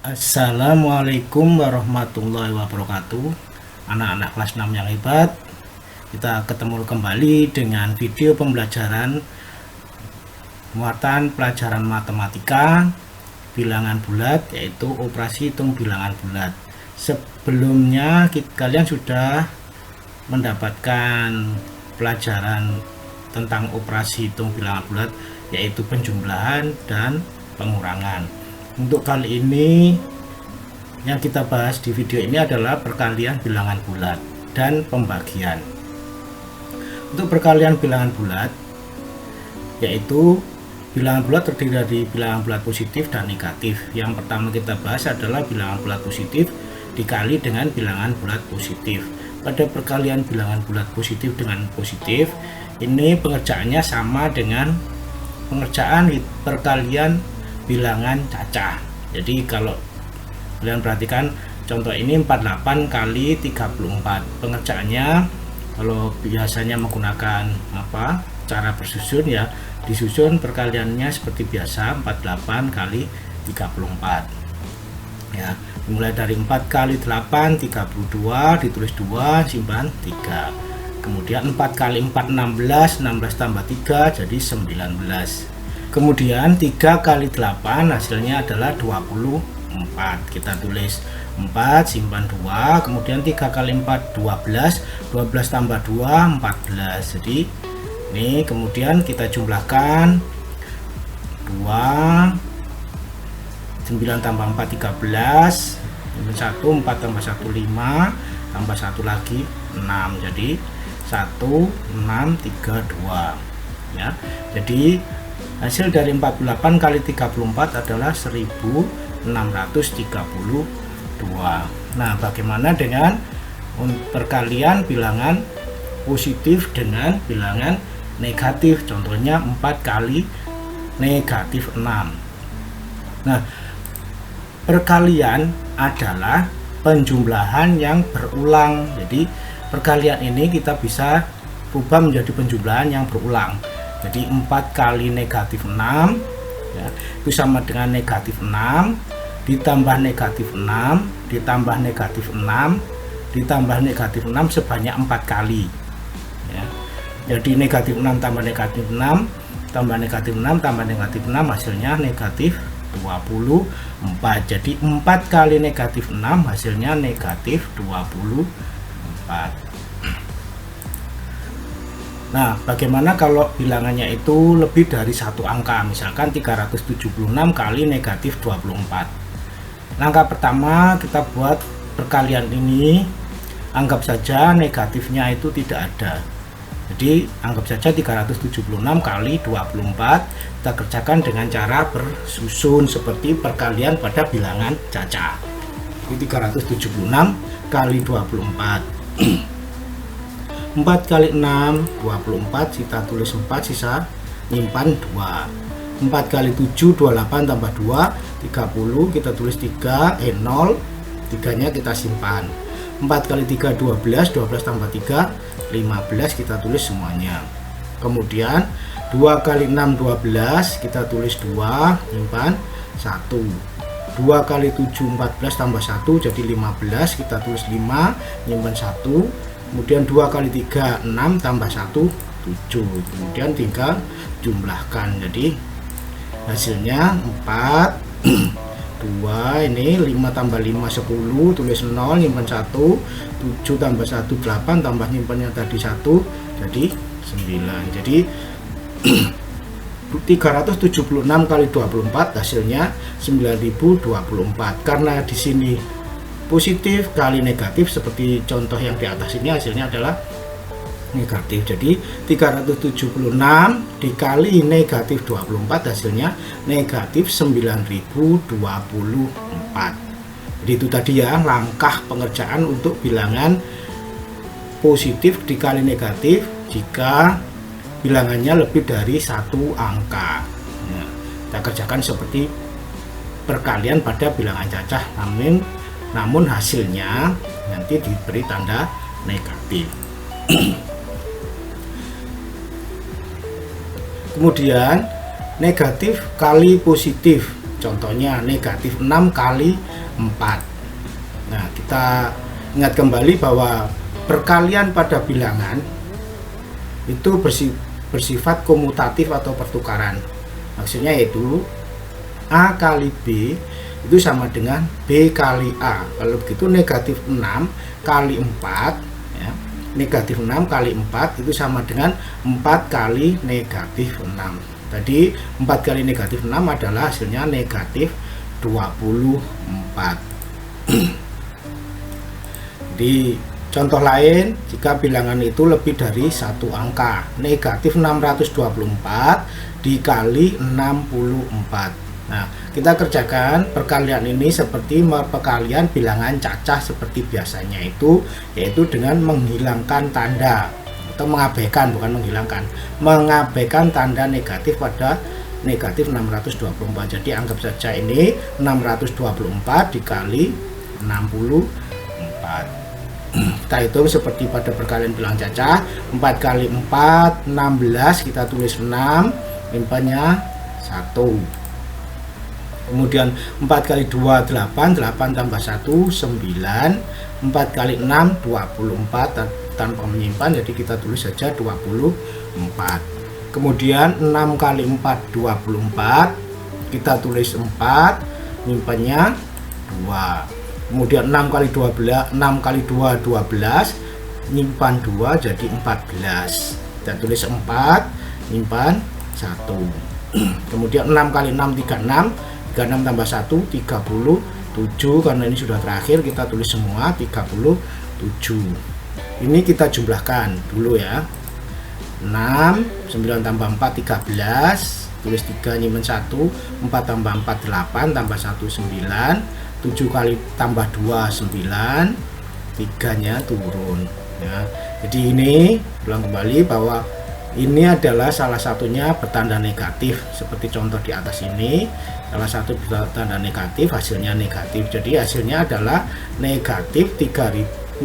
Assalamualaikum warahmatullahi wabarakatuh. Anak-anak kelas 6 yang hebat, kita ketemu kembali dengan video pembelajaran muatan pelajaran matematika bilangan bulat, yaitu operasi hitung bilangan bulat. Sebelumnya kalian sudah mendapatkan pelajaran tentang operasi hitung bilangan bulat, yaitu penjumlahan dan pengurangan. Untuk kali ini yang kita bahas di video ini adalah perkalian bilangan bulat dan pembagian. Untuk perkalian bilangan bulat, yaitu bilangan bulat terdiri dari bilangan bulat positif dan negatif. Yang pertama kita bahas adalah bilangan bulat positif dikali dengan bilangan bulat positif. Pada perkalian bilangan bulat positif dengan positif, ini pengerjaannya sama dengan pengerjaan perkalian bilangan cacah. Jadi kalau kalian perhatikan contoh ini 48 kali 34. Pengerjaannya kalau biasanya menggunakan cara bersusun, ya disusun perkaliannya seperti biasa, 48 kali 34. Ya, dimulai dari 4 kali 8 32, ditulis 2, simpan 3. Kemudian 4 kali 4 16, 16 tambah 3 jadi 19. Kemudian 3 kali 8 hasilnya adalah 24. Kita tulis 4, simpan 2. Kemudian 3 kali 4 12, 12 tambah 2 14. Jadi ini kemudian kita jumlahkan 2, 9 tambah 4 13, 1, 4 tambah 1 5, tambah 1 lagi 6. Jadi 1 6 3 2. Ya. Jadi hasil dari 48 kali 34 adalah 1632. Nah, bagaimana dengan perkalian bilangan positif dengan bilangan negatif? Contohnya 4 kali negatif 6. Nah, perkalian adalah penjumlahan yang berulang. Jadi perkalian ini kita bisa ubah menjadi penjumlahan yang berulang. Jadi 4 kali negatif 6, ya, itu sama dengan negatif 6 ditambah negatif 6 ditambah negatif 6 ditambah negatif 6 sebanyak 4 kali. Ya. Jadi negatif 6 tambah negatif 6 tambah negatif 6 tambah negatif 6 hasilnya negatif 24. Jadi 4 kali negatif 6 hasilnya negatif 24. Nah, bagaimana kalau bilangannya itu lebih dari satu angka, misalkan 376 kali negatif 24. Langkah pertama kita buat perkalian ini, anggap saja negatifnya itu tidak ada. Jadi anggap saja 376 kali 24, kita kerjakan dengan cara bersusun seperti perkalian pada bilangan cacah. Jadi 376 kali 24. 4 kali 6 24, kita tulis 4, sisa nyimpan 2. 4 kali 7 28 tambah 2 30, kita tulis 3 0, 3 nya kita simpan. 4 kali 3 12, 12 tambah 3 15, kita tulis semuanya. Kemudian 2 kali 6 12, kita tulis 2, nyimpan 1. 2 kali 7 14 tambah 1 jadi 15, kita tulis 5, nyimpan 1. Kemudian 2 kali 3 6 tambah 1 7. Kemudian tinggal jumlahkan. Jadi hasilnya 4 2, ini 5 tambah 5 10, tulis 0, nyimpan 1. 7 tambah 1 8, tambah nyimpannya tadi 1 jadi 9. Jadi 376 kali 24 hasilnya 9024. Karena di sini positif kali negatif seperti contoh yang di atas ini, hasilnya adalah negatif. Jadi 376 dikali negatif 24 hasilnya negatif 9024. Jadi itu tadi ya langkah pengerjaan untuk bilangan positif dikali negatif jika bilangannya lebih dari satu angka. Nah, kita kerjakan seperti perkalian pada bilangan cacah, namun hasilnya nanti diberi tanda negatif. Kemudian negatif kali positif. Contohnya negatif 6 kali 4. Nah, kita ingat kembali bahwa perkalian pada bilangan itu bersifat komutatif atau pertukaran. Maksudnya yaitu A kali B itu sama dengan B kali A. Kalau begitu negatif 6 kali 4 ya, negatif 6 kali 4 itu sama dengan 4 kali negatif 6. Tadi 4 kali negatif 6 adalah hasilnya negatif 24. Di contoh lain, jika bilangan itu lebih dari satu angka, negatif 624 dikali 64. Nah, kita kerjakan perkalian ini seperti perkalian bilangan cacah seperti biasanya yaitu dengan menghilangkan tanda atau mengabaikan, bukan menghilangkan, mengabaikan tanda negatif pada negatif 624. Jadi anggap saja ini 624 dikali 64. Kita hitung seperti pada perkalian bilangan cacah, 4 kali 4 16, kita tulis 6, impannya 1. Kemudian 4 kali 2 8, 8 tambah 1 9, 4 kali 6 24 tanpa menyimpan, jadi kita tulis saja 24. Kemudian 6 kali 4 24, kita tulis 4, menyimpannya 2. Kemudian 6 kali 12, 6 kali 2 12, nyimpan 2 jadi 14. Kita tulis 4, nyimpan 1. Kemudian 6 kali 6 36, 36 tambah 1 37, karena ini sudah terakhir kita tulis semua 37. Ini kita jumlahkan dulu ya. 6, 9 tambah 4 13, tulis 3 nyimpen 1, 4 tambah 4 8 tambah 1 9, 7 kali tambah 2 9, 3-nya turun ya. Jadi ini ulang kembali bahwa ini adalah salah satunya bertanda negatif seperti contoh di atas ini. Salah satu bertanda negatif hasilnya negatif, jadi hasilnya adalah negatif 39.936.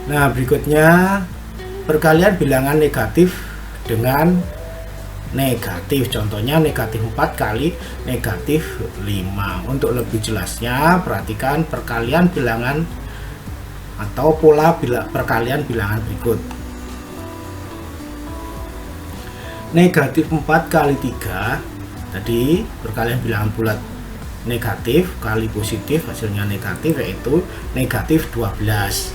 Nah, berikutnya perkalian bilangan negatif dengan negatif, contohnya negatif 4 kali negatif 5. Untuk lebih jelasnya perhatikan perkalian bilangan atau pola perkalian bilangan berikut. Negatif 4 kali 3, tadi perkalian bilangan bulat negatif kali positif hasilnya negatif, yaitu negatif 12.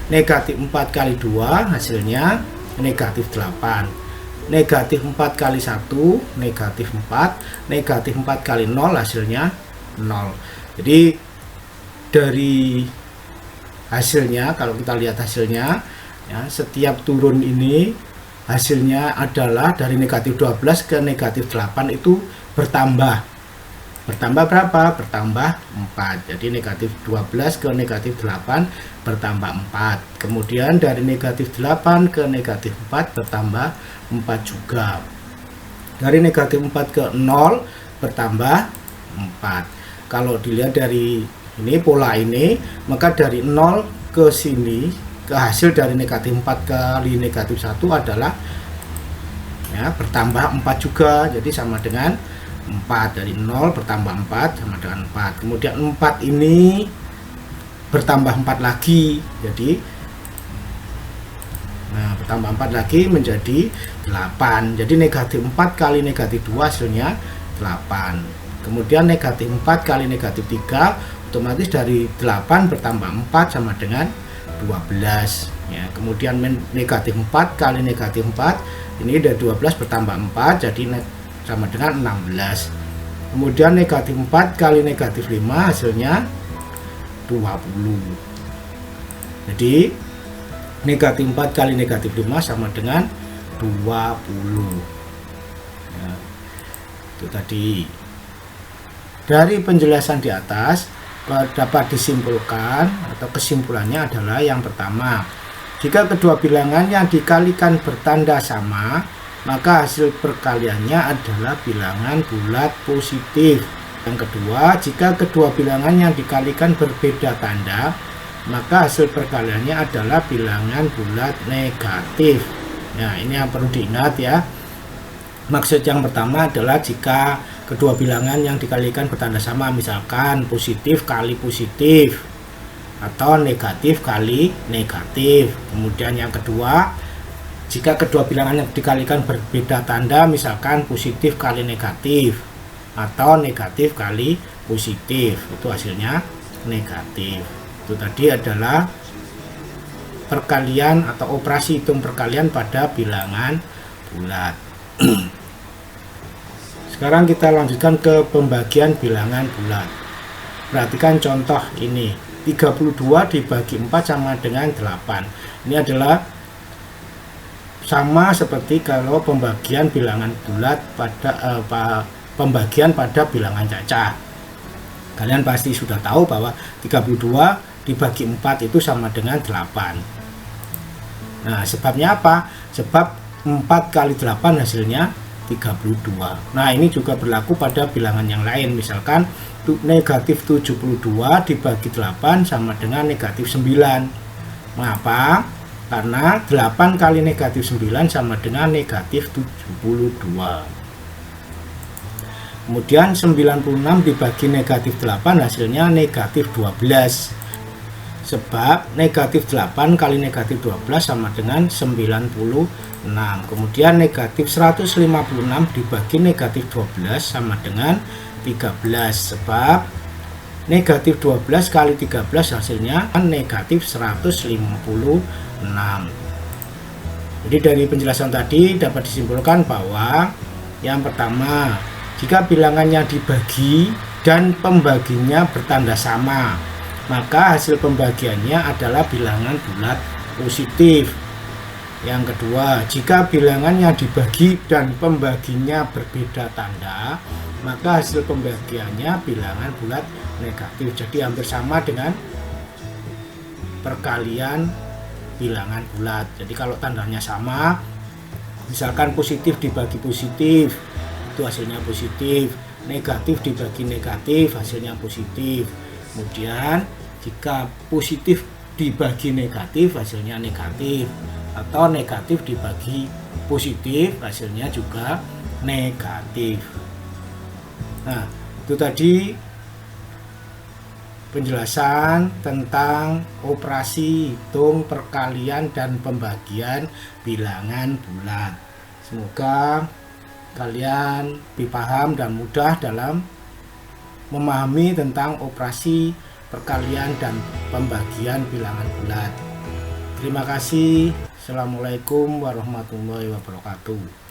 Negatif 4 kali 2 hasilnya negatif 8. Negatif 4 kali 1 negatif 4, negatif 4 kali 0 hasilnya 0. Jadi dari hasilnya, kalau kita lihat hasilnya ya, setiap turun ini hasilnya adalah dari negatif 12 ke negatif 8 itu bertambah. Bertambah berapa? Bertambah 4. Jadi negatif 12 ke negatif 8 bertambah 4. Kemudian dari negatif 8 ke negatif 4 bertambah 4 juga. Dari negatif 4 ke 0 bertambah 4. Kalau dilihat dari ini pola ini, maka dari 0 ke sini, ke hasil dari negatif 4 kali negatif 1 adalah ya, bertambah 4 juga. Jadi sama dengan 4. Dari 0 bertambah 4 sama dengan 4. Kemudian 4 ini bertambah 4 lagi, jadi bertambah 4 lagi menjadi 8. Jadi negatif 4 kali negatif 2 hasilnya 8. Kemudian negatif 4 kali negatif 3, otomatis dari 8 bertambah 4 sama dengan 12 ya. Kemudian negatif 4 kali negatif 4, ini dari 12 bertambah 4 jadi sama dengan 16. Kemudian negatif 4 kali negatif 5 hasilnya 20. Jadi negatif 4 kali negatif 5 sama dengan 20 ya. Itu tadi. Dari penjelasan di atas dapat disimpulkan atau kesimpulannya adalah yang pertama, jika kedua bilangan yang dikalikan bertanda sama, maka hasil perkaliannya adalah bilangan bulat positif. Yang kedua, jika kedua bilangan yang dikalikan berbeda tanda, maka hasil perkaliannya adalah bilangan bulat negatif. Ya, ini yang perlu diingat ya. Maksud yang pertama adalah jika kedua bilangan yang dikalikan bertanda sama, misalkan positif kali positif atau negatif kali negatif. Kemudian yang kedua, jika kedua bilangan yang dikalikan berbeda tanda, misalkan positif kali negatif atau negatif kali positif, itu hasilnya negatif. Itu tadi adalah perkalian atau operasi hitung perkalian pada bilangan bulat. Sekarang kita lanjutkan ke pembagian bilangan bulat. Perhatikan contoh ini, 32 dibagi 4 sama dengan 8. Ini adalah sama seperti kalau pembagian bilangan bulat pada pembagian pada bilangan cacah. Kalian pasti sudah tahu bahwa 32 dibagi 4 itu sama dengan 8. Nah, sebabnya apa? Sebab 4 kali 8 hasilnya 32. Nah, ini juga berlaku pada bilangan yang lain. Misalkan negatif 72 dibagi 8 sama dengan negatif 9. Mengapa? Karena 8 kali negatif 9 sama dengan negatif 72. Kemudian 96 dibagi negatif 8 hasilnya negatif 12. Sebab negatif 8 kali negatif 12 sama dengan 96. Kemudian negatif 156 dibagi negatif 12 sama dengan 13. Sebab negatif 12 kali 13 hasilnya negatif 156. Jadi dari penjelasan tadi dapat disimpulkan bahwa yang pertama, jika bilangannya dibagi dan pembaginya bertanda sama, maka hasil pembagiannya adalah bilangan bulat positif. Yang kedua, jika bilangannya dibagi dan pembaginya berbeda tanda, maka hasil pembagiannya bilangan bulat negatif. Jadi hampir sama dengan perkalian bilangan bulat. Jadi kalau tandanya sama, misalkan positif dibagi positif, itu hasilnya positif. Negatif dibagi negatif, hasilnya positif. Kemudian jika positif dibagi negatif hasilnya negatif, atau negatif dibagi positif hasilnya juga negatif. Nah, itu tadi penjelasan tentang operasi hitung perkalian dan pembagian bilangan bulat. Semoga kalian lebih paham dan mudah dalam memahami tentang operasi perkalian dan pembagian bilangan bulat. Terima kasih. Assalamualaikum warahmatullahi wabarakatuh.